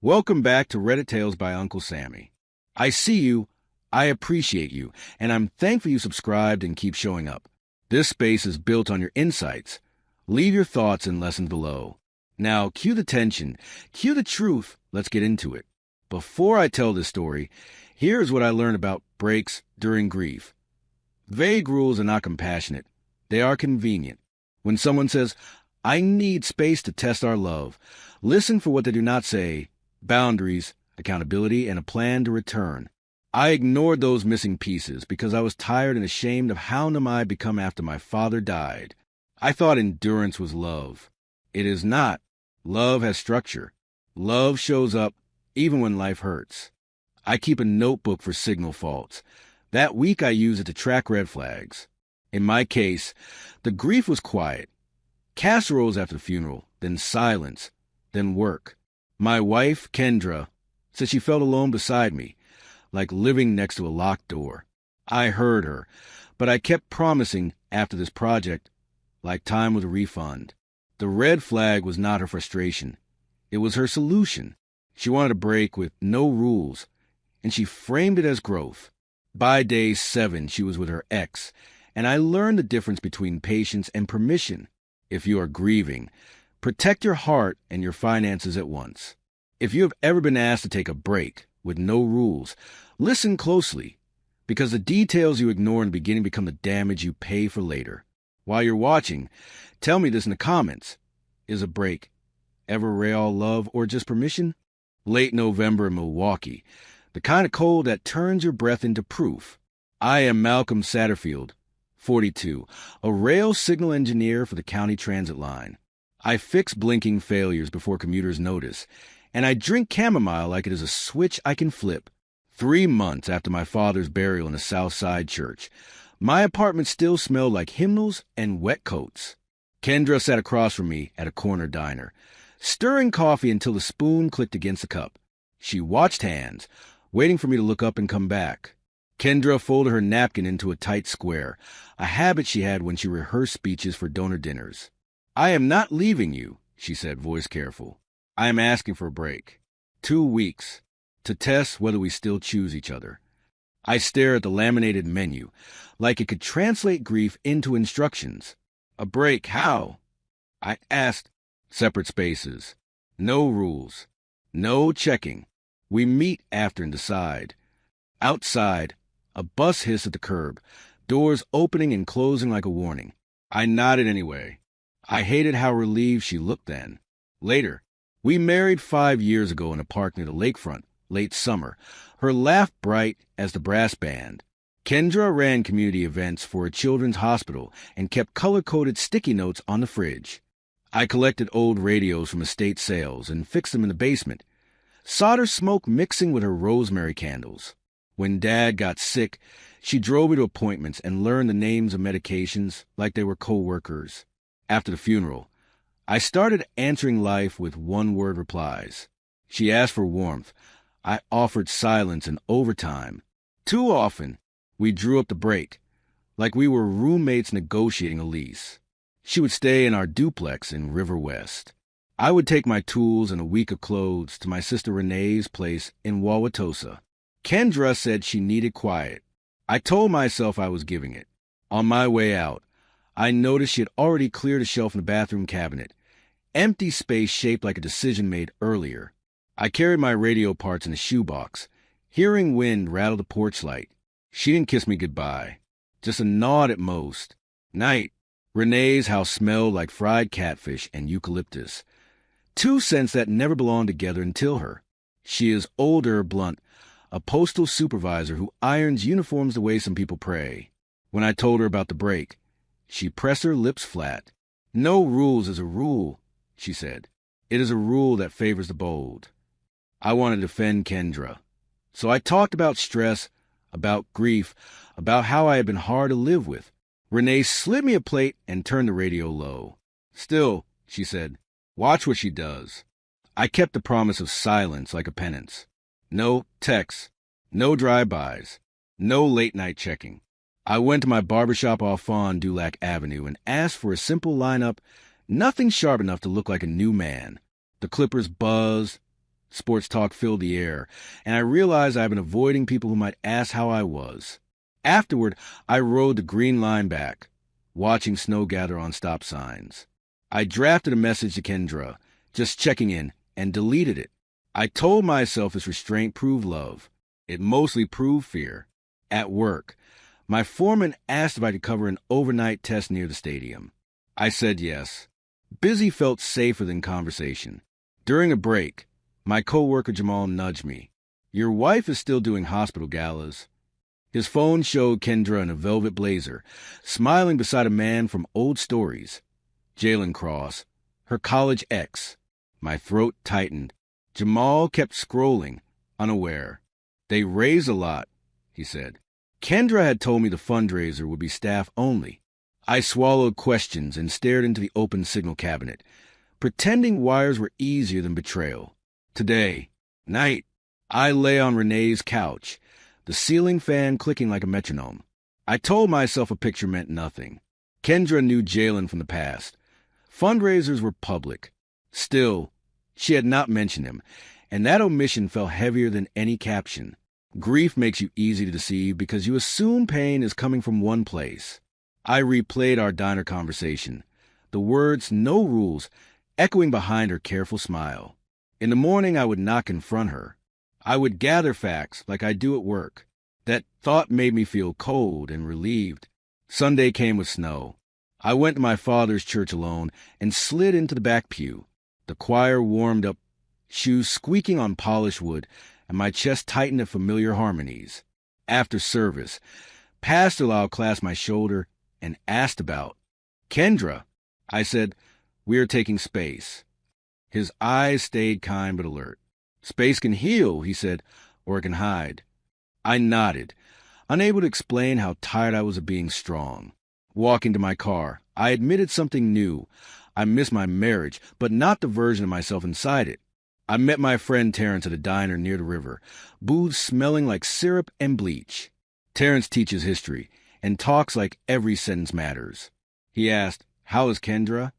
Welcome back to Reddit Tales by Uncle Sammy. I see you, I appreciate you, and I'm thankful you subscribed and keep showing up. This space is built on your insights. Leave your thoughts and lessons below. Now, cue the tension, cue the truth, let's get into it. Before I tell this story, here's what I learned about breaks during grief. Vague rules are not compassionate. They are convenient. When someone says, I need space to test our love, listen for what they do not say. Boundaries, accountability, and a plan to return. I ignored those missing pieces because I was tired and ashamed of how numb I had become after my father died. I thought endurance was love. It is not. Love has structure. Love shows up even when life hurts. I keep a notebook for signal faults. That week I use it to track red flags. In my case, the grief was quiet. Casseroles after the funeral, then silence, then work. My wife, Kendra, said she felt alone beside me, like living next to a locked door. I heard her, but I kept promising after this project, like time was a refund. The red flag was not her frustration. It was her solution. She wanted a break with no rules, and she framed it as growth. By day 7, she was with her ex, and I learned the difference between patience and permission. If you are grieving, protect your heart and your finances at once. If you have ever been asked to take a break with no rules, listen closely, because the details you ignore in the beginning become the damage you pay for later. While you're watching, tell me this in the comments. Is a break ever real love or just permission? Late November in Milwaukee, the kind of cold that turns your breath into proof. I am Malcolm Satterfield, 42, a rail signal engineer for the county transit line. I fix blinking failures before commuters notice, and I drink chamomile like it is a switch I can flip. 3 months after my father's burial in a South Side church, my apartment still smelled like hymnals and wet coats. Kendra sat across from me at a corner diner, stirring coffee until the spoon clicked against the cup. She watched hands, waiting for me to look up and come back. Kendra folded her napkin into a tight square, a habit she had when she rehearsed speeches for donor dinners. I am not leaving you, she said, voice careful. I am asking for a break. 2 weeks, to test whether we still choose each other. I stare at the laminated menu, like it could translate grief into instructions. A break, how? I asked. Separate spaces. No rules. No checking. We meet after and decide. Outside, a bus hissed at the curb, doors opening and closing like a warning. I nodded anyway. I hated how relieved she looked then. Later, we married 5 years ago in a park near the lakefront, late summer, her laugh bright as the brass band. Kendra ran community events for a children's hospital and kept color-coded sticky notes on the fridge. I collected old radios from estate sales and fixed them in the basement, solder smoke mixing with her rosemary candles. When Dad got sick, she drove me to appointments and learned the names of medications like they were co-workers. After the funeral, I started answering life with one-word replies. She asked for warmth. I offered silence and overtime. Too often, we drew up the break, like we were roommates negotiating a lease. She would stay in our duplex in River West. I would take my tools and a week of clothes to my sister Renee's place in Wauwatosa. Kendra said she needed quiet. I told myself I was giving it. On my way out, I noticed she had already cleared a shelf in the bathroom cabinet, empty space shaped like a decision made earlier. I carried my radio parts in a shoebox, hearing wind rattle the porch light. She didn't kiss me goodbye, just a nod at most. Night. Renee's house smelled like fried catfish and eucalyptus. 2 scents that never belonged together until her. She is older, blunt, a postal supervisor who irons uniforms the way some people pray. When I told her about the break, she pressed her lips flat. No rules is a rule, she said. It is a rule that favors the bold. I wanted to defend Kendra. So I talked about stress, about grief, about how I had been hard to live with. Renee slid me a plate and turned the radio low. Still, she said, watch what she does. I kept the promise of silence like a penance. No texts, no drive-bys, no late-night checking. I went to my barbershop off Fond du Lac Avenue and asked for a simple lineup, nothing sharp enough to look like a new man. The clippers buzzed, Sports talk filled the air, and I realized I've been avoiding people who might ask how I was. Afterward, I rode the green line back, watching snow gather on stop signs. I drafted a message to Kendra, just checking in, and deleted it. I told myself his restraint proved love. It mostly proved fear. At work, my foreman asked if I could cover an overnight test near the stadium. I said yes. Busy felt safer than conversation. During a break, my coworker Jamal nudged me. "Your wife is still doing hospital galas." His phone showed Kendra in a velvet blazer, smiling beside a man from Old Stories. Jalen Cross, her college ex. My throat tightened. Jamal kept scrolling, unaware. "They raise a lot," he said. Kendra had told me the fundraiser would be staff only. I swallowed questions and stared into the open signal cabinet, pretending wires were easier than betrayal. Night, I lay on Renee's couch, the ceiling fan clicking like a metronome. I told myself a picture meant nothing. Kendra knew Jalen from the past. Fundraisers were public. Still, she had not mentioned him, and that omission felt heavier than any caption. Grief makes you easy to deceive because you assume pain is coming from one place. I replayed our diner conversation, the words "no rules" echoing behind her careful smile. In the morning, I would not confront her. I would gather facts like I do at work. That thought made me feel cold and relieved. Sunday came with snow. I went to my father's church alone and slid into the back pew. The choir warmed up, shoes squeaking on polished wood, and my chest tightened at familiar harmonies. After service, Pastor Lau clasped my shoulder and asked about Kendra. I said, "We are taking space." His eyes stayed kind but alert. "Space can heal," he said, "or it can hide." I nodded, unable to explain how tired I was of being strong. Walking to my car, I admitted something new. I missed my marriage, but not the version of myself inside it. I met my friend Terrence at a diner near the river, booths smelling like syrup and bleach. Terrence teaches history and talks like every sentence matters. He asked, "How is Kendra?"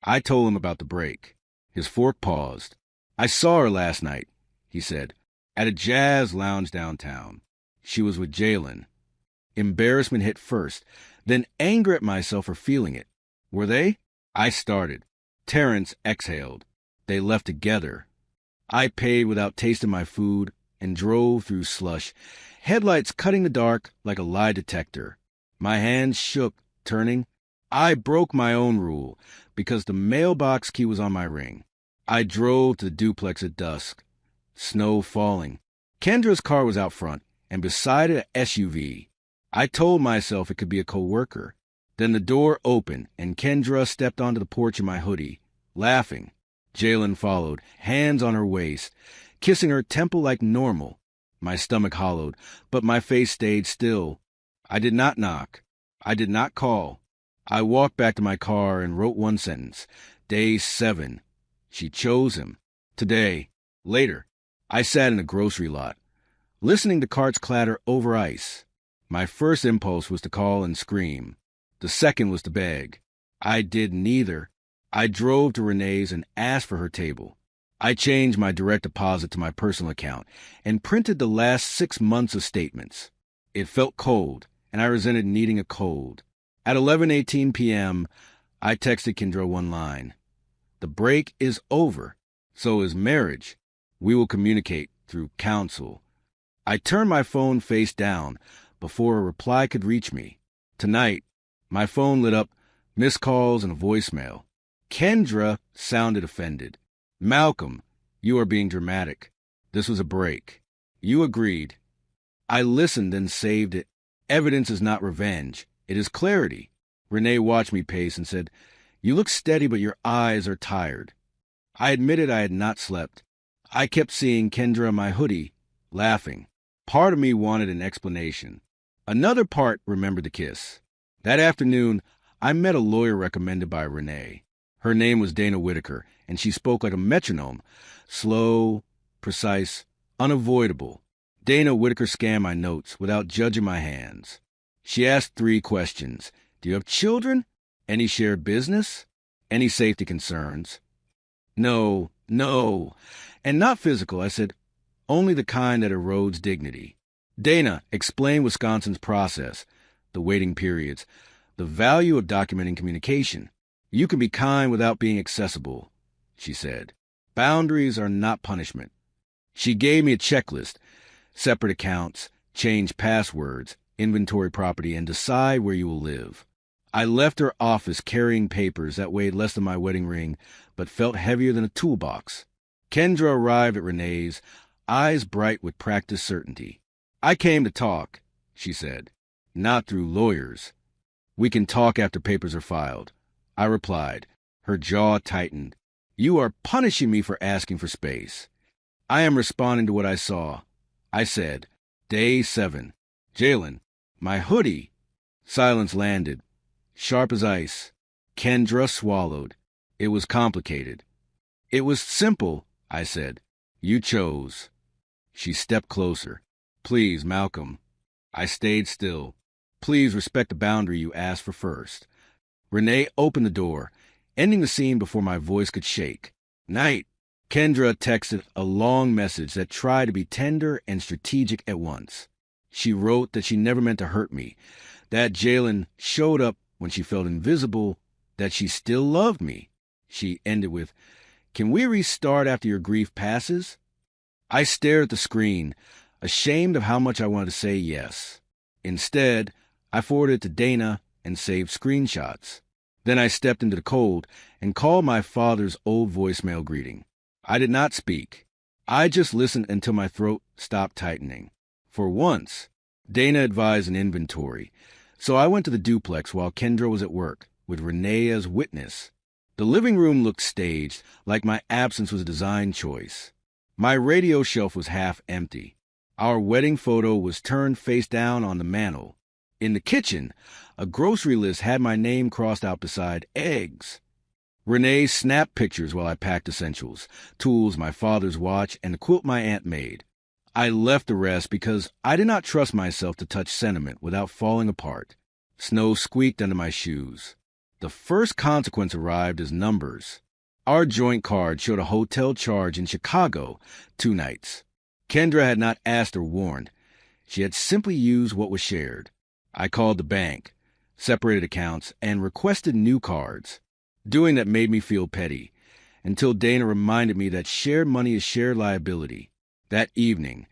I told him about the break. His fork paused. "I saw her last night," he said, "at a jazz lounge downtown. She was with Jalen." Embarrassment hit first, then anger at myself for feeling it. "Were they?" I started. Terrence exhaled. "They left together." I paid without tasting my food and drove through slush, headlights cutting the dark like a lie detector. My hands shook, turning. I broke my own rule because the mailbox key was on my ring. I drove to the duplex at dusk. Snow falling. Kendra's car was out front, and beside it an SUV. I told myself it could be a coworker. Then the door opened, and Kendra stepped onto the porch in my hoodie, laughing. Jalen followed, hands on her waist, kissing her temple like normal. My stomach hollowed, but my face stayed still. I did not knock. I did not call. I walked back to my car and wrote one sentence. Day 7. She chose him. Today. Later. I sat in a grocery lot, listening to carts clatter over ice. My first impulse was to call and scream. The second was to beg. I did neither. I drove to Renee's and asked for her table. I changed my direct deposit to my personal account and printed the last 6 months of statements. It felt cold, and I resented needing a cold. At 11:18 p.m., I texted Kendra one line. "The break is over. So is marriage. We will communicate through counsel." I turned my phone face down before a reply could reach me. Tonight, my phone lit up, missed calls and a voicemail. Kendra sounded offended. "Malcolm, you are being dramatic. This was a break. You agreed." I listened and saved it. Evidence is not revenge. It is clarity. Renee watched me pace and said, "You look steady, but your eyes are tired." I admitted I had not slept. I kept seeing Kendra in my hoodie, laughing. Part of me wanted an explanation. Another part remembered the kiss. That afternoon, I met a lawyer recommended by Renee. Her name was Dana Whitaker, and she spoke like a metronome, slow, precise, unavoidable. Dana Whitaker scanned my notes without judging my hands. She asked 3 questions. "Do you have children? Any shared business? Any safety concerns?" No. And not physical, I said, only the kind that erodes dignity. Dana, explain Wisconsin's process, the waiting periods, the value of documenting communication. You can be kind without being accessible, she said. Boundaries are not punishment. She gave me a checklist, separate accounts, change passwords, inventory property, and decide where you will live. I left her office carrying papers that weighed less than my wedding ring, but felt heavier than a toolbox. Kendra arrived at Renee's, eyes bright with practiced certainty. I came to talk, she said, not through lawyers. We can talk after papers are filed. I replied. Her jaw tightened. You are punishing me for asking for space. I am responding to what I saw. I said, Day 7. Jalen, my hoodie. Silence landed, sharp as ice. Kendra swallowed. It was complicated. It was simple, I said. You chose. She stepped closer. Please, Malcolm. I stayed still. Please respect the boundary you asked for first. Renee opened the door, ending the scene before my voice could shake. Night. Kendra texted a long message that tried to be tender and strategic at once. She wrote that she never meant to hurt me, that Jalen showed up when she felt invisible, that she still loved me. She ended with, Can we restart after your grief passes? I stared at the screen, ashamed of how much I wanted to say yes. Instead, I forwarded it to Dana and saved screenshots. Then I stepped into the cold and called my father's old voicemail greeting. I did not speak. I just listened until my throat stopped tightening. For once, Dana advised an inventory, so I went to the duplex while Kendra was at work, with Renee as witness. The living room looked staged, like my absence was a design choice. My radio shelf was half empty. Our wedding photo was turned face down on the mantel. In the kitchen, a grocery list had my name crossed out beside eggs. Renee snapped pictures while I packed essentials, tools, my father's watch, and the quilt my aunt made. I left the rest because I did not trust myself to touch sentiment without falling apart. Snow squeaked under my shoes. The first consequence arrived as numbers. Our joint card showed a hotel charge in Chicago, 2 nights. Kendra had not asked or warned. She had simply used what was shared. I called the bank, separated accounts, and requested new cards. Doing that made me feel petty, until Dana reminded me that shared money is shared liability. That evening,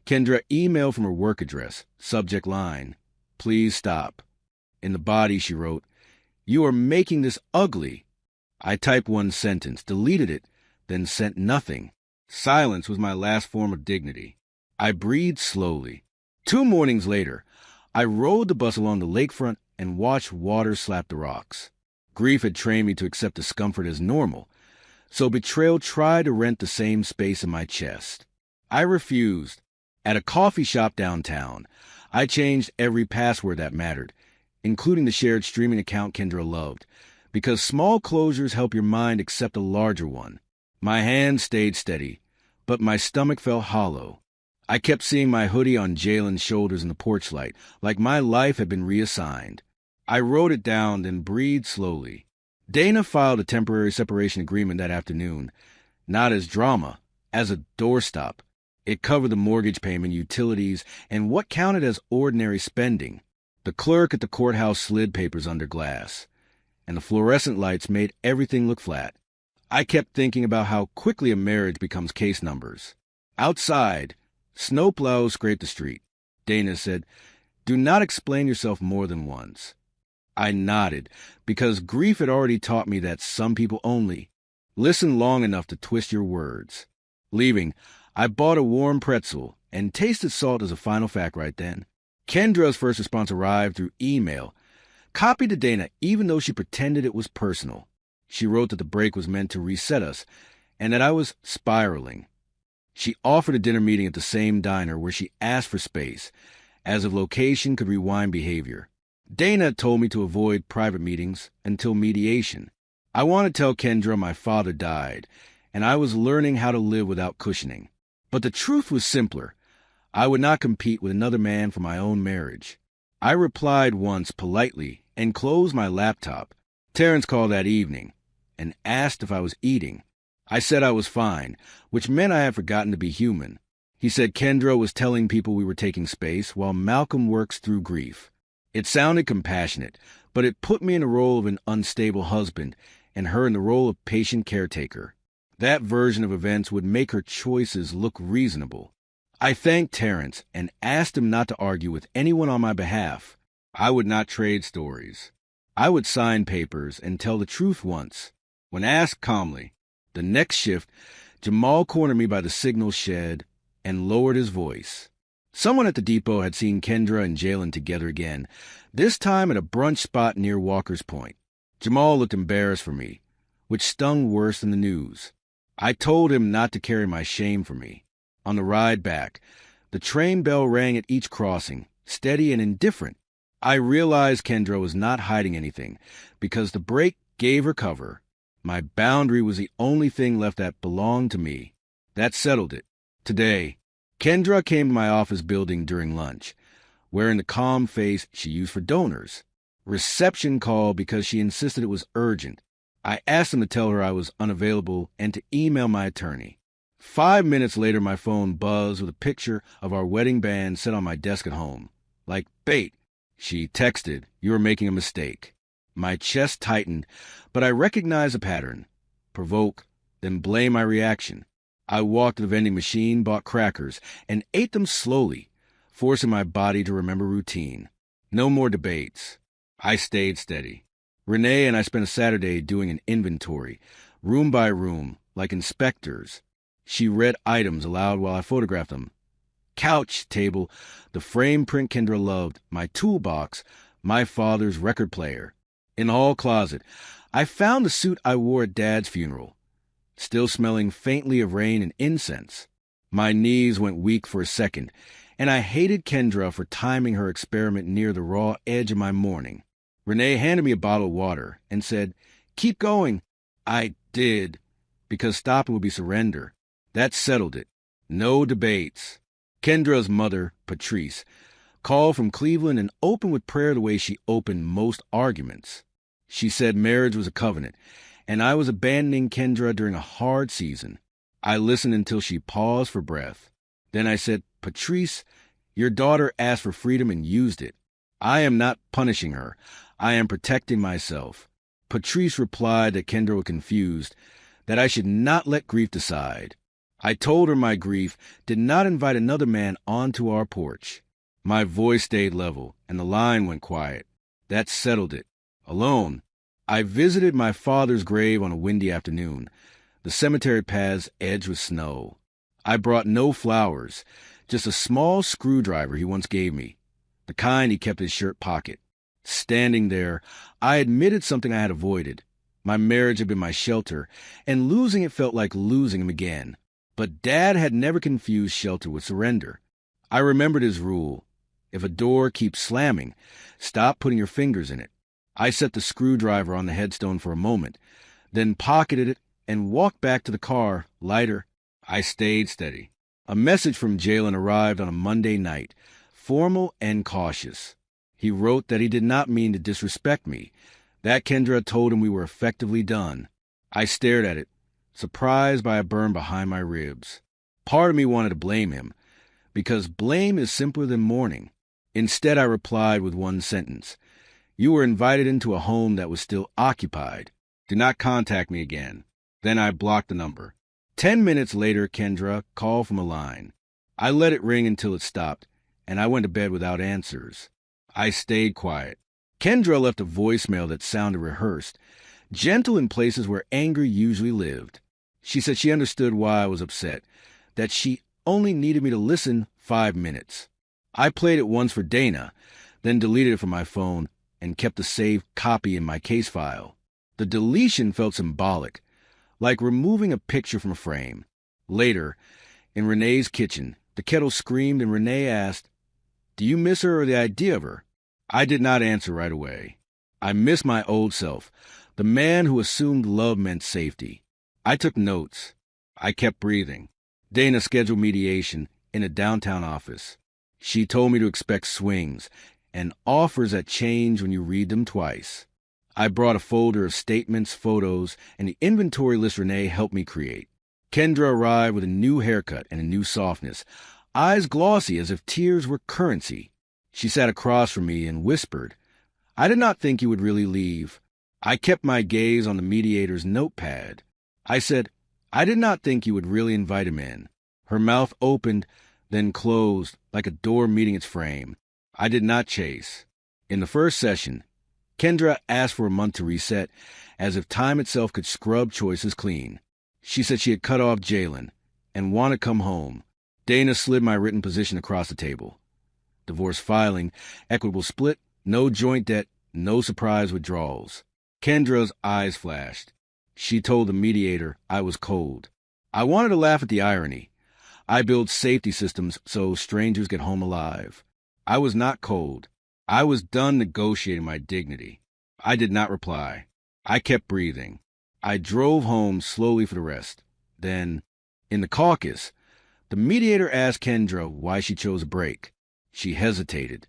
Kendra emailed from her work address, subject line, Please stop. In the body, she wrote, You are making this ugly. I typed one sentence, deleted it, then sent nothing. Silence was my last form of dignity. I breathed slowly. 2 mornings later, I rode the bus along the lakefront and watched water slap the rocks. Grief had trained me to accept discomfort as normal, so betrayal tried to rent the same space in my chest. I refused. At a coffee shop downtown, I changed every password that mattered, including the shared streaming account Kendra loved, because small closures help your mind accept a larger one. My hand stayed steady, but my stomach felt hollow. I kept seeing my hoodie on Jalen's shoulders in the porch light, like my life had been reassigned. I wrote it down, then breathed slowly. Dana filed a temporary separation agreement that afternoon, not as drama, as a doorstop. It covered the mortgage payment, utilities, and what counted as ordinary spending. The clerk at the courthouse slid papers under glass, and the fluorescent lights made everything look flat. I kept thinking about how quickly a marriage becomes case numbers. Outside, snowplows scraped the street. Dana said, Do not explain yourself more than once. I nodded, because grief had already taught me that some people only listen long enough to twist your words. Leaving, I bought a warm pretzel and tasted salt as a final fact right then. Kendra's first response arrived through email, copied to Dana even though she pretended it was personal. She wrote that the break was meant to reset us and that I was spiraling. She offered a dinner meeting at the same diner where she asked for space, as if location could rewind behavior. Dana told me to avoid private meetings until mediation. I wanted to tell Kendra my father died, and I was learning how to live without cushioning. But the truth was simpler. I would not compete with another man for my own marriage. I replied once politely and closed my laptop. Terrence called that evening and asked if I was eating. I said I was fine, which meant I had forgotten to be human. He said Kendra was telling people we were taking space while Malcolm works through grief. It sounded compassionate, but it put me in the role of an unstable husband and her in the role of patient caretaker. That version of events would make her choices look reasonable. I thanked Terrence and asked him not to argue with anyone on my behalf. I would not trade stories. I would sign papers and tell the truth once. When asked calmly, the next shift, Jamal cornered me by the signal shed and lowered his voice. Someone at the depot had seen Kendra and Jalen together again, this time at a brunch spot near Walker's Point. Jamal looked embarrassed for me, which stung worse than the news. I told him not to carry my shame for me. On the ride back, the train bell rang at each crossing, steady and indifferent. I realized Kendra was not hiding anything, because the brake gave her cover. My boundary was the only thing left that belonged to me. That settled it. Today, Kendra came to my office building during lunch, wearing the calm face she used for donors. Reception called because she insisted it was urgent. I asked them to tell her I was unavailable and to email my attorney. 5 minutes later, my phone buzzed with a picture of our wedding band set on my desk at home. Like bait, she texted, "You are making a mistake." My chest tightened, but I recognized a pattern. Provoke, then blame my reaction. I walked to the vending machine, bought crackers, and ate them slowly, forcing my body to remember routine. No more debates. I stayed steady. Renee and I spent a Saturday doing an inventory, room by room, like inspectors. She read items aloud while I photographed them. Couch, table, the frame print Kendra loved, my toolbox, my father's record player. In the hall closet, I found the suit I wore at Dad's funeral, still smelling faintly of rain and incense. My knees went weak for a second, and I hated Kendra for timing her experiment near the raw edge of my mourning. Renee handed me a bottle of water and said, "Keep going." I did, because stopping would be surrender. That settled it. No debates. Kendra's mother, Patrice, called from Cleveland and opened with prayer the way she opened most arguments. She said marriage was a covenant, and I was abandoning Kendra during a hard season. I listened until she paused for breath. Then I said, "Patrice, your daughter asked for freedom and used it. I am not punishing her. I am protecting myself." Patrice replied that Kendra was confused, that I should not let grief decide. I told her my grief did not invite another man onto our porch. My voice stayed level, and the line went quiet. That settled it. Alone, I visited my father's grave on a windy afternoon, the cemetery paths edged with snow. I brought no flowers, just a small screwdriver he once gave me, the kind he kept in his shirt pocket. Standing there, I admitted something I had avoided. My marriage had been my shelter, and losing it felt like losing him again. But Dad had never confused shelter with surrender. I remembered his rule. If a door keeps slamming, stop putting your fingers in it. I set the screwdriver on the headstone for a moment, then pocketed it and walked back to the car, lighter. I stayed steady. A message from Jalen arrived on a Monday night, formal and cautious. He wrote that he did not mean to disrespect me, that Kendra told him we were effectively done. I stared at it, surprised by a burn behind my ribs. Part of me wanted to blame him, because blame is simpler than mourning. Instead, I replied with one sentence. "You were invited into a home that was still occupied. Do not contact me again." Then I blocked the number. 10 minutes later, Kendra called from a line. I let it ring until it stopped, and I went to bed without answers. I stayed quiet. Kendra left a voicemail that sounded rehearsed, gentle in places where anger usually lived. She said she understood why I was upset, that she only needed me to listen 5 minutes. I played it once for Dana, then deleted it from my phone and kept the saved copy in my case file. The deletion felt symbolic, like removing a picture from a frame. Later, in Renee's kitchen, the kettle screamed and Renee asked, "Do you miss her or the idea of her?" I did not answer right away. I missed my old self, the man who assumed love meant safety. I took notes. I kept breathing. Dana scheduled mediation in a downtown office. She told me to expect swings and offers that change when you read them twice. I brought a folder of statements, photos, and the inventory list Renee helped me create. Kendra arrived with a new haircut and a new softness, eyes glossy as if tears were currency. She sat across from me and whispered, "I did not think you would really leave." I kept my gaze on the mediator's notepad. I said, "I did not think you would really invite him in." Her mouth opened, then closed, like a door meeting its frame. I did not chase. In the first session, Kendra asked for a month to reset, as if time itself could scrub choices clean. She said she had cut off Jalen and wanted to come home. Dana slid my written position across the table. Divorce filing, equitable split, no joint debt, no surprise withdrawals. Kendra's eyes flashed. She told the mediator I was cold. I wanted to laugh at the irony. I build safety systems so strangers get home alive. I was not cold. I was done negotiating my dignity. I did not reply. I kept breathing. I drove home slowly for the rest. Then, in the caucus, the mediator asked Kendra why she chose a break. She hesitated,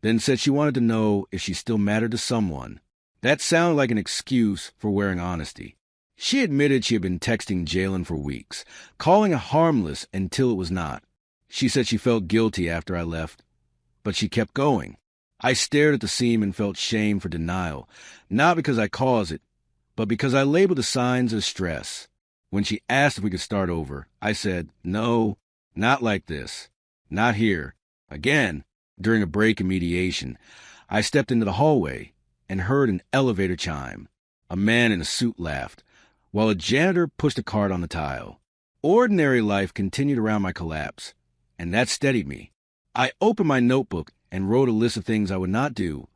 then said she wanted to know if she still mattered to someone. That sounded like an excuse for wearing honesty. She admitted she had been texting Jalen for weeks, calling it harmless until it was not. She said she felt guilty after I left, but she kept going. I stared at the seam and felt shame for denial, not because I caused it, but because I labeled the signs as stress. When she asked if we could start over, I said, "No, not like this. Not here." Again, during a break in mediation, I stepped into the hallway and heard an elevator chime. A man in a suit laughed, while a janitor pushed a cart on the tile. Ordinary life continued around my collapse, and that steadied me. I opened my notebook and wrote a list of things I would not do: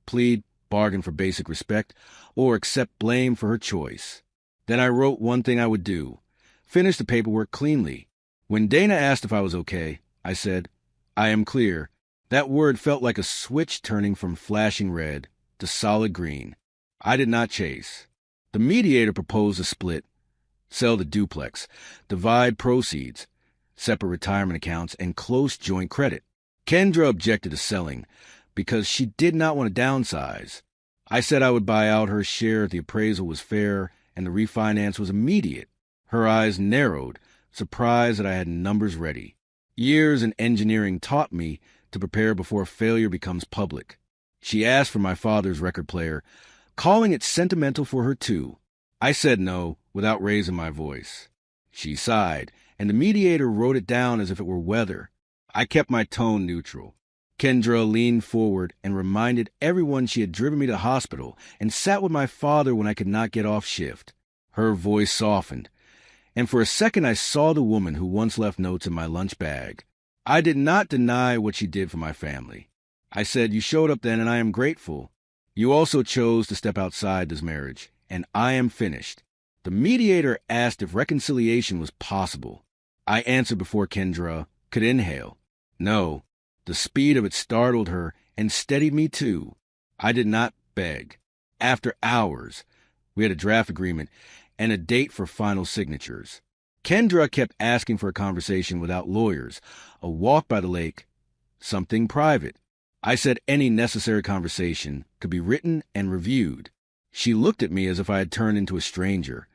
plead, bargain for basic respect, or accept blame for her choice. Then I wrote one thing I would do: finish the paperwork cleanly. When Dana asked if I was okay, I said, "I am clear." That word felt like a switch turning from flashing red to solid green. I did not chase. The mediator proposed a split: sell the duplex, divide proceeds, separate retirement accounts, and close joint credit. Kendra objected to selling because she did not want to downsize. I said I would buy out her share if the appraisal was fair and the refinance was immediate. Her eyes narrowed, surprised that I had numbers ready. Years in engineering taught me to prepare before failure becomes public. She asked for my father's record player, calling it sentimental for her too. I said no without raising my voice. She sighed, and the mediator wrote it down as if it were weather. I kept my tone neutral. Kendra leaned forward and reminded everyone she had driven me to the hospital and sat with my father when I could not get off shift. Her voice softened, and for a second I saw the woman who once left notes in my lunch bag. I did not deny what she did for my family. I said, "You showed up then, and I am grateful. You also chose to step outside this marriage, and I am finished." The mediator asked if reconciliation was possible. I answered before Kendra could inhale. No. The speed of it startled her and steadied me too. I did not beg. After hours, we had a draft agreement and a date for final signatures. Kendra kept asking for a conversation without lawyers, a walk by the lake, something private. I said any necessary conversation could be written and reviewed. She looked at me as if I had turned into a stranger,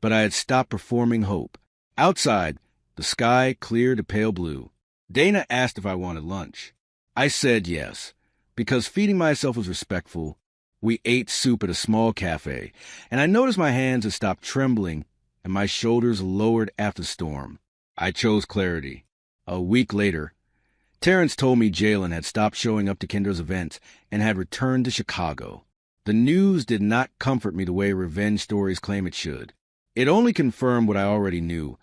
but I had stopped performing hope. Outside, the sky cleared to pale blue. Dana asked if I wanted lunch. I said yes, because feeding myself was respectful. We ate soup at a small cafe, and I noticed my hands had stopped trembling and my shoulders lowered after the storm. I chose clarity. A week later, Terrence told me Jalen had stopped showing up to Kendra's events and had returned to Chicago. The news did not comfort me the way revenge stories claim it should. It only confirmed what I already knew.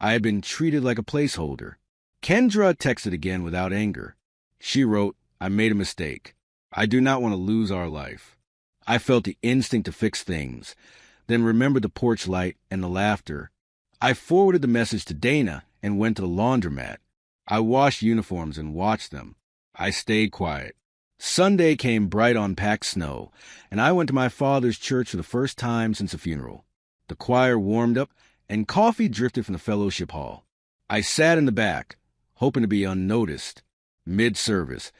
I had been treated like a placeholder. Kendra texted again without anger. She wrote, "I made a mistake. I do not want to lose our life." I felt the instinct to fix things, then remembered the porch light and the laughter. I forwarded the message to Dana and went to the laundromat. I washed uniforms and watched them. I stayed quiet. Sunday came bright on packed snow, and I went to my father's church for the first time since the funeral. The choir warmed up, and coffee drifted from the fellowship hall. I sat in the back, hoping to be unnoticed. Mid-service,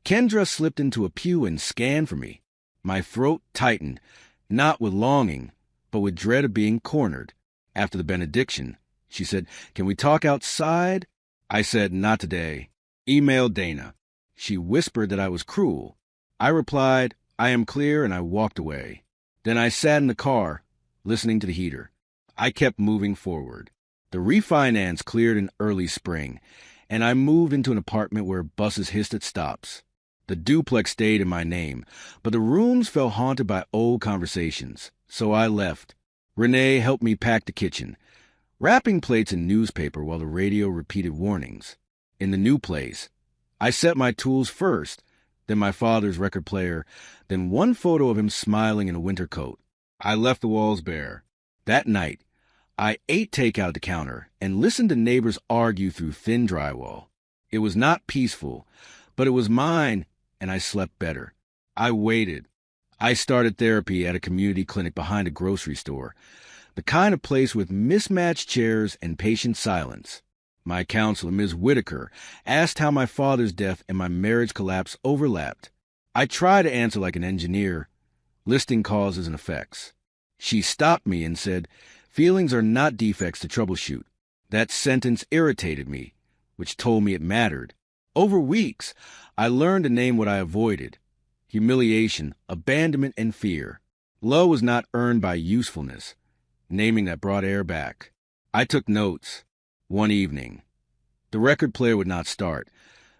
Kendra slipped into a pew and scanned for me. My throat tightened, not with longing, but with dread of being cornered. After the benediction, she said, "Can we talk outside?" I said, "Not today. Email Dana." She whispered that I was cruel. I replied, "I am clear," and I walked away. Then I sat in the car, listening to the heater. I kept moving forward. The refinance cleared in early spring, and I moved into an apartment where buses hissed at stops. The duplex stayed in my name, but the rooms felt haunted by old conversations, so I left. Renee helped me pack the kitchen, wrapping plates in newspaper while the radio repeated warnings. In the new place, I set my tools first, then my father's record player, then one photo of him smiling in a winter coat. I left the walls bare. That night, I ate takeout at the counter and listened to neighbors argue through thin drywall. It was not peaceful, but it was mine, and I slept better. I waited. I started therapy at a community clinic behind a grocery store, the kind of place with mismatched chairs and patient silence. My counselor, Ms. Whitaker, asked how my father's death and my marriage collapse overlapped. I tried to answer like an engineer, listing causes and effects. She stopped me and said, "Feelings are not defects to troubleshoot." That sentence irritated me, which told me it mattered. Over weeks, I learned to name what I avoided: humiliation, abandonment, and fear. Love was not earned by usefulness. Naming that brought air back. I took notes. One evening, the record player would not start,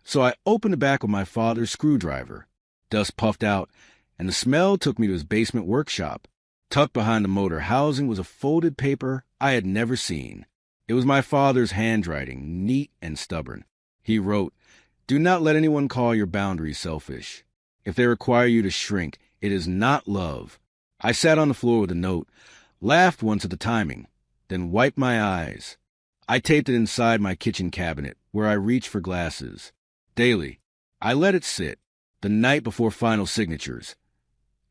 so I opened the back with my father's screwdriver. Dust puffed out, and the smell took me to his basement workshop. Tucked behind the motor housing was a folded paper I had never seen. It was my father's handwriting, neat and stubborn. He wrote, "Do not let anyone call your boundaries selfish. If they require you to shrink, it is not love." I sat on the floor with the note, laughed once at the timing, then wiped my eyes. I taped it inside my kitchen cabinet, where I reached for glasses. Daily, I let it sit, the night before final signatures.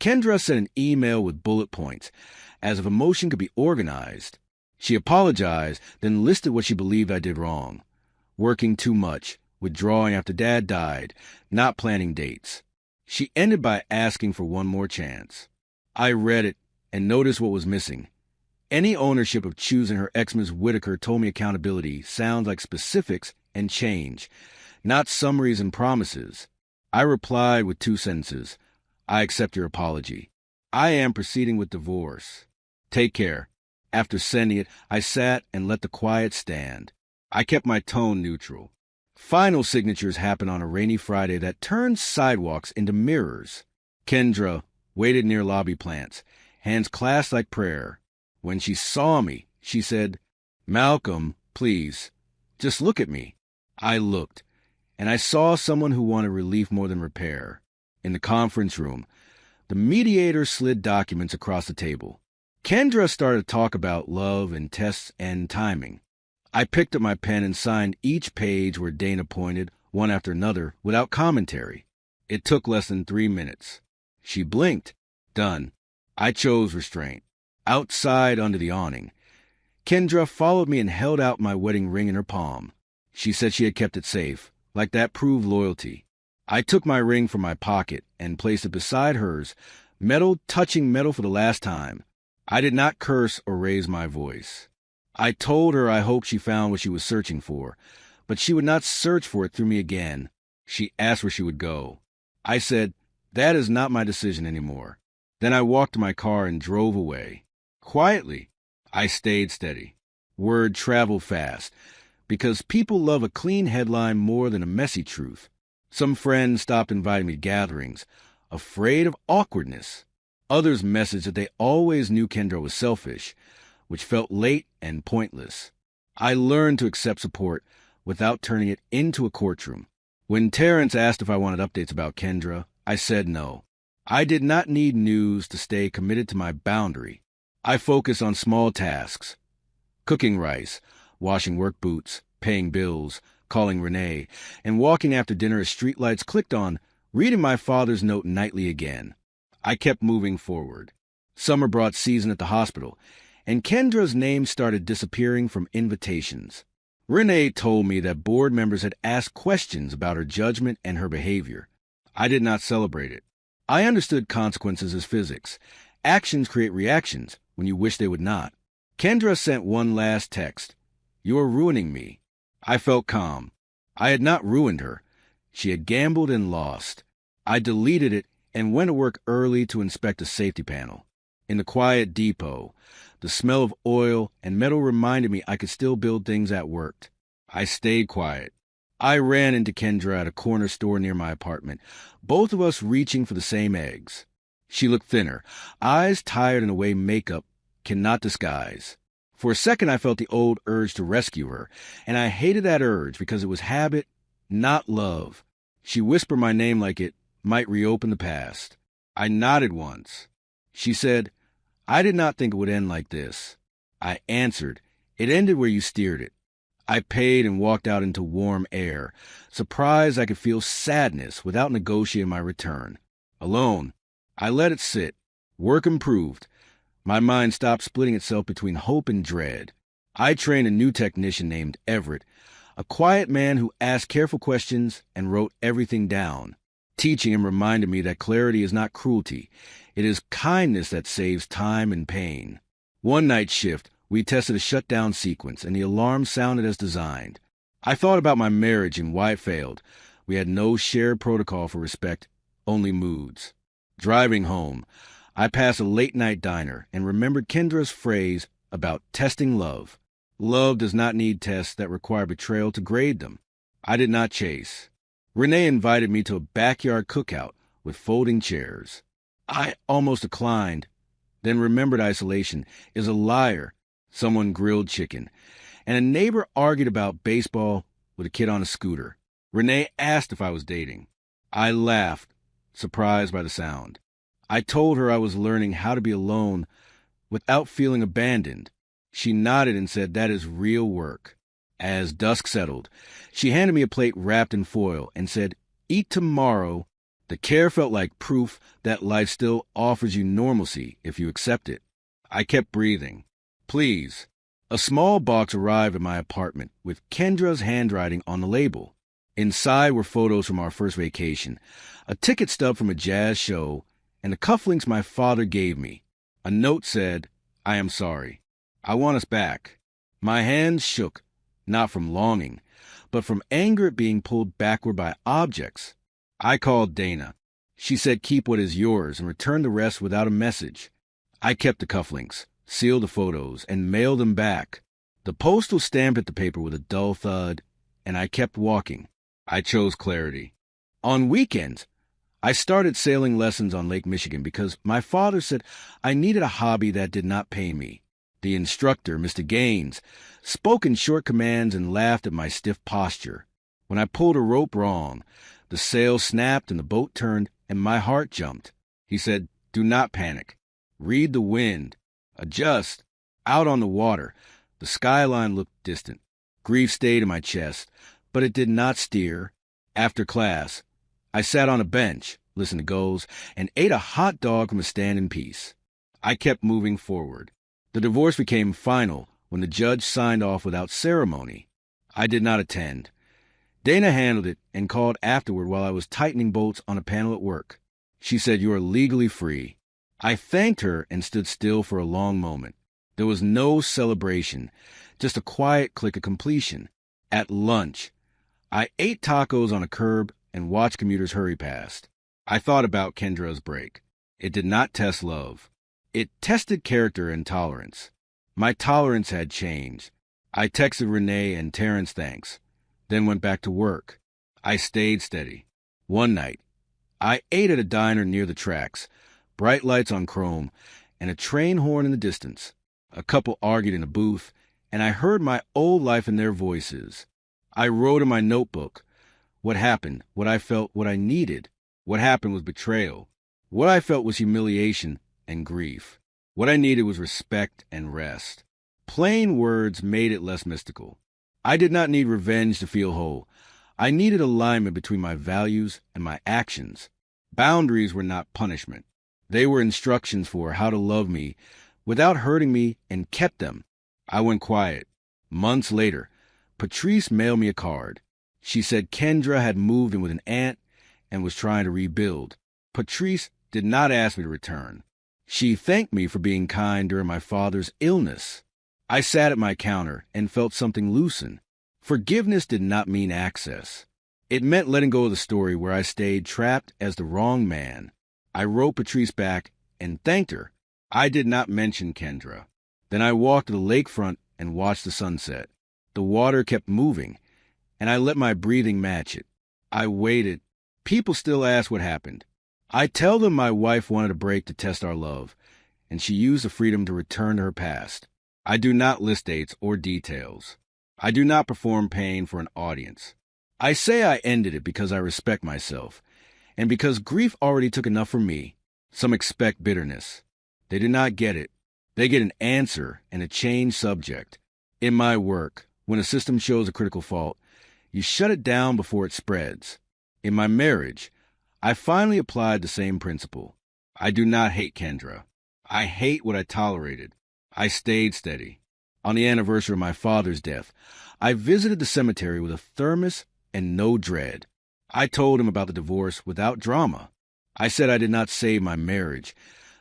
Kendra sent an email with bullet points, as if emotion could be organized. She apologized, then listed what she believed I did wrong. Working too much, withdrawing after Dad died, not planning dates. She ended by asking for one more chance. I read it and noticed what was missing. Any ownership of choosing her ex, Ms. Whitaker, told me accountability sounds like specifics and change, not summaries and promises. I replied with 2 sentences. "I accept your apology. I am proceeding with divorce. Take care." After sending it, I sat and let the quiet stand. I kept my tone neutral. Final signatures happened on a rainy Friday that turned sidewalks into mirrors. Kendra waited near lobby plants, hands clasped like prayer. When she saw me, she said, "Malcolm, please, just look at me." I looked, and I saw someone who wanted relief more than repair. In the conference room, the mediator slid documents across the table. Kendra started to talk about love and tests and timing. I picked up my pen and signed each page where Dana pointed, one after another, without commentary. It took less than 3 minutes. She blinked. Done. I chose restraint. Outside under the awning, Kendra followed me and held out my wedding ring in her palm. She said she had kept it safe, like that proved loyalty. I took my ring from my pocket and placed it beside hers, metal touching metal for the last time. I did not curse or raise my voice. I told her I hoped she found what she was searching for, but she would not search for it through me again. She asked where she would go. I said, "That is not my decision anymore." Then I walked to my car and drove away. Quietly, I stayed steady. Word traveled fast, because people love a clean headline more than a messy truth. Some friends stopped inviting me to gatherings, afraid of awkwardness. Others messaged that they always knew Kendra was selfish, which felt late and pointless. I learned to accept support without turning it into a courtroom. When Terrence asked if I wanted updates about Kendra, I said no. I did not need news to stay committed to my boundary. I focused on small tasks: cooking rice, washing work boots, paying bills, calling Renee, and walking after dinner as streetlights clicked on, reading my father's note nightly again. I kept moving forward. Summer brought season at the hospital, and Kendra's name started disappearing from invitations. Renee told me that board members had asked questions about her judgment and her behavior. I did not celebrate it. I understood consequences as physics. Actions create reactions when you wish they would not. Kendra sent one last text. "You are ruining me." I felt calm. I had not ruined her. She had gambled and lost. I deleted it and went to work early to inspect a safety panel. In the quiet depot, the smell of oil and metal reminded me I could still build things that worked. I stayed quiet. I ran into Kendra at a corner store near my apartment, both of us reaching for the same eggs. She looked thinner, eyes tired in a way makeup cannot disguise. For a second, I felt the old urge to rescue her, and I hated that urge because it was habit, not love. She whispered my name like it might reopen the past. I nodded once. She said, "I did not think it would end like this." I answered, "It ended where you steered it." I paid and walked out into warm air, surprised I could feel sadness without negotiating my return. Alone, I let it sit. Work improved. My mind stopped splitting itself between hope and dread. I trained a new technician named Everett, a quiet man who asked careful questions and wrote everything down. Teaching him reminded me that clarity is not cruelty. It is kindness that saves time and pain. One night shift, we tested a shutdown sequence, and the alarm sounded as designed. I thought about my marriage and why it failed. We had no shared protocol for respect, only moods. Driving home, I passed a late-night diner and remembered Kendra's phrase about testing love. Love does not need tests that require betrayal to grade them. I did not chase. Renee invited me to a backyard cookout with folding chairs. I almost declined, then remembered isolation is a liar. Someone grilled chicken, and a neighbor argued about baseball with a kid on a scooter. Renee asked if I was dating. I laughed, surprised by the sound. I told her I was learning how to be alone without feeling abandoned. She nodded and said that is real work. As dusk settled, she handed me a plate wrapped in foil and said, "Eat tomorrow." The care felt like proof that life still offers you normalcy if you accept it. I kept breathing. "Please." A small box arrived at my apartment with Kendra's handwriting on the label. Inside were photos from our first vacation, a ticket stub from a jazz show, and the cufflinks my father gave me. A note said, "I am sorry. I want us back." My hands shook, not from longing, but from anger at being pulled backward by objects. I called Dana. She said keep what is yours and return the rest without a message. I kept the cufflinks, sealed the photos, and mailed them back. The postal stamped at the paper with a dull thud, and I kept walking. I chose clarity. On weekends, I started sailing lessons on Lake Michigan because my father said I needed a hobby that did not pay me. The instructor, Mr. Gaines, spoke in short commands and laughed at my stiff posture. When I pulled a rope wrong, the sail snapped and the boat turned, and my heart jumped. He said, "Do not panic. Read the wind. Adjust." Out on the water, the skyline looked distant. Grief stayed in my chest, but it did not steer. After class, I sat on a bench, listened to gulls, and ate a hot dog from a stand in peace. I kept moving forward. The divorce became final when the judge signed off without ceremony. I did not attend. Dana handled it and called afterward while I was tightening bolts on a panel at work. She said, "You are legally free." I thanked her and stood still for a long moment. There was no celebration, just a quiet click of completion. At lunch, I ate tacos on a curb and watched commuters hurry past. I thought about Kendra's break. It did not test love. It tested character and tolerance. My tolerance had changed. I texted Renee and Terrence thanks, then went back to work. I stayed steady. One night, I ate at a diner near the tracks, bright lights on chrome, and a train horn in the distance. A couple argued in a booth, and I heard my old life in their voices. I wrote in my notebook what happened, what I felt, what I needed. What happened was betrayal. What I felt was humiliation and grief. What I needed was respect and rest. Plain words made it less mystical. I did not need revenge to feel whole. I needed alignment between my values and my actions. Boundaries were not punishment. They were instructions for how to love me without hurting me, and kept them. I went quiet. Months later, Patrice mailed me a card. She said Kendra had moved in with an aunt and was trying to rebuild. Patrice did not ask me to return. She thanked me for being kind during my father's illness. I sat at my counter and felt something loosen. Forgiveness did not mean access. It meant letting go of the story where I stayed trapped as the wrong man. I wrote Patrice back and thanked her. I did not mention Kendra. Then I walked to the lakefront and watched the sunset. The water kept moving, and I let my breathing match it. I waited. People still ask what happened. I tell them my wife wanted a break to test our love, and she used the freedom to return to her past. I do not list dates or details. I do not perform pain for an audience. I say I ended it because I respect myself, and because grief already took enough from me. Some expect bitterness. They do not get it. They get an answer and a changed subject. In my work, when a system shows a critical fault, you shut it down before it spreads. In my marriage, I finally applied the same principle. I do not hate Kendra. I hate what I tolerated. I stayed steady. On the anniversary of my father's death, I visited the cemetery with a thermos and no dread. I told him about the divorce without drama. I said I did not save my marriage,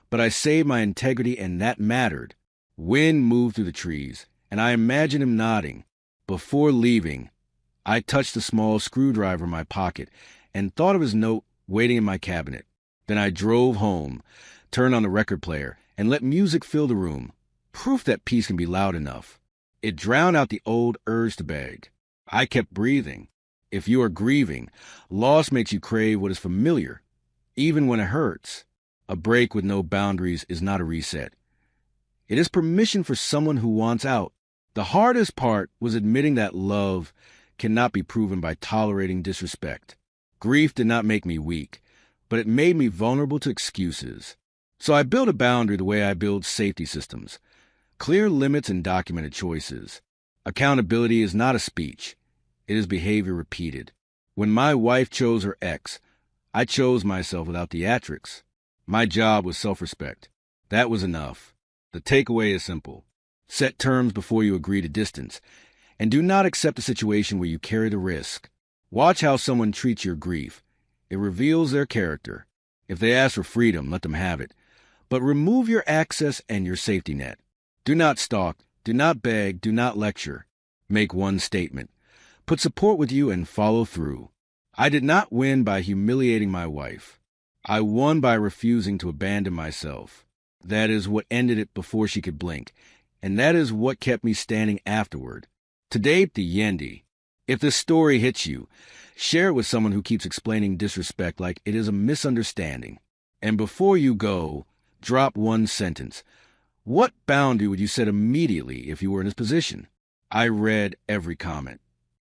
but I saved my integrity, and that mattered. Wind moved through the trees, and I imagined him nodding. Before leaving, I touched the small screwdriver in my pocket and thought of his note waiting in my cabinet. Then I drove home, turned on the record player, and let music fill the room. Proof that peace can be loud enough. It drowned out the old urge to beg. I kept breathing. If you are grieving, loss makes you crave what is familiar, even when it hurts. A break with no boundaries is not a reset. It is permission for someone who wants out. The hardest part was admitting that love cannot be proven by tolerating disrespect. Grief did not make me weak, but it made me vulnerable to excuses. So I built a boundary the way I build safety systems. Clear limits and documented choices. Accountability is not a speech. It is behavior repeated. When my wife chose her ex, I chose myself without theatrics. My job was self-respect. That was enough. The takeaway is simple. Set terms before you agree to distance, and do not accept a situation where you carry the risk. Watch how someone treats your grief. It reveals their character. If they ask for freedom, let them have it. But remove your access and your safety net. Do not stalk, do not beg, do not lecture. Make one statement. Put support with you and follow through. I did not win by humiliating my wife. I won by refusing to abandon myself. That is what ended it before she could blink, and that is what kept me standing afterward. Today, the Yendi. If this story hits you, share it with someone who keeps explaining disrespect like it is a misunderstanding. And before you go, drop one sentence. What boundary would you set immediately if you were in his position? I read every comment.